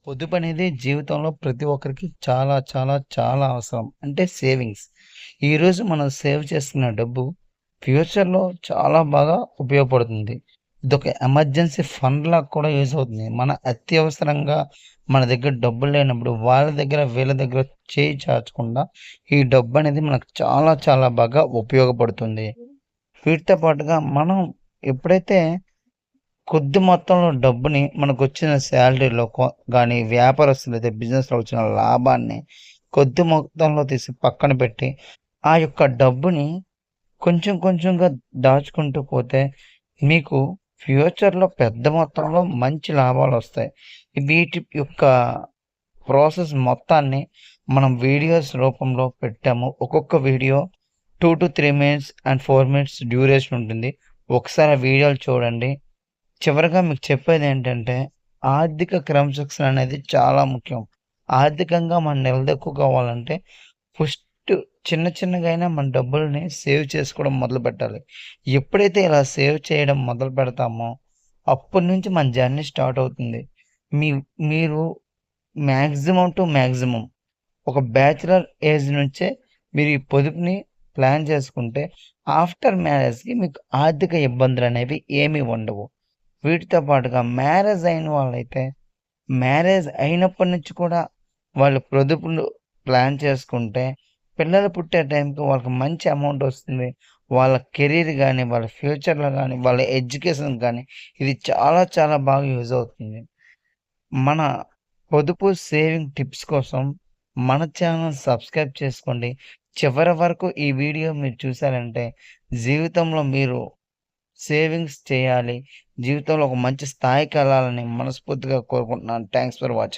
పొదుపనేది జీవితంలో ప్రతి ఒక్కరికి చాలా, చాలా, చాలా అవసరం. అంటే సేవింగ్స్. ఈరోజు మనం సేవ్ చేసుకున్న డబ్బు ఫ్యూచర్‌లో చాలా బాగా ఉపయోగపడుతుంది. ఇదొక ఎమర్జెన్సీ ఫండ్‌లాగా కూడా యూజ్ అవుతుంది. మన అత్యవసరంగా మన దగ్గర డబ్బులు లేనప్పుడు వాళ్ళ దగ్గర, వీళ్ళ దగ్గర చేయి చాచకుండా ఈ డబ్బనేది మనకు చాలా, చాలా బాగా ఉపయోగపడుతుంది. వీటితో పాటుగా మనం ఎప్పుడైతే కొద్ది మొత్తంలో డబ్బుని మనకొచ్చిన సాలరీలో గాని, వ్యాపారస్తులైతే బిజినెస్‌లో వచ్చిన లాభాన్ని కొద్ది మొత్తంలో తీసి పక్కన పెట్టి, ఆ యొక్క డబ్బుని కొంచెం కొంచెంగా దాచుకుంటూ పోతే, మీకు ఫ్యూచర్‌లో పెద్ద మొత్తంలో మంచి లాభాలొస్తాయి. వీటి యొక్క ప్రాసెస్ మొత్తాన్ని మనం వీడియోస్ రూపంలో పెట్టాము. ఒక్కొక్క video 2-3 minutes and 4 minutes duration ఉంటుంది. ఒకసారి ఆ వీడియోలు చూడండి. చివరగా మీకు చెప్పేదేంటంటే, ఆర్థిక క్రమశిక్షణ అనేది చాలా ముఖ్యం. ఆర్థికంగా మనం నిలదొక్కుకోవాలంటే, ఫస్ట్ చిన్న చిన్నగైనా మన డబ్బుల్ని సేవ్ చేసుకోవడం మొదలుపెట్టాలి. ఎప్పుడైతే ఇలా సేవ్ చేయడం మొదలు పెడతామో, అప్పటి నుంచి మన జర్నీ స్టార్ట్ అవుతుంది. మీ మీరు మాక్సిమం టు మాక్సిమం ఒక బ్యాచిలర్ ఏజ్ నుంచే మీరు ఈ పొదుపుని ప్లాన్ చేసుకుంటే, ఆఫ్టర్ మ్యారేజ్‌కి మీకు ఆర్థిక ఇబ్బందులనేవి ఏమీ ఉండవు. వీటితో పాటుగా మ్యారేజ్ అయిన వాళ్ళైతే, మ్యారేజ్ అయినప్పటి నుంచి కూడా వాళ్ళు పొదుపులు ప్లాన్ చేసుకుంటే, పిల్లలు పుట్టే టైంకి వాళ్ళకి మంచి అమౌంట్ వస్తుంది. వాళ్ళ కెరీర్ గాని, వాళ్ళ ఫ్యూచర్‌లో గాని, వాళ్ళ ఎడ్యుకేషన్‌కి గాని ఇది చాలా చాలా బాగా యూజ్ అవుతుంది. మన పొదుపు సేవింగ్ టిప్స్ కోసం మన ఛానల్ సబ్స్క్రైబ్ చేసుకోండి. చివరి వరకు ఈ వీడియో మీరు చూసారంటే జీవితంలో మీరు సేవింగ్స్ చేయాలి. జీవితంలో ఒక మంచి స్థాయికెళ్ళాలని మనస్ఫూర్తిగా కోరుకుంటున్నాను. Thanks for watching.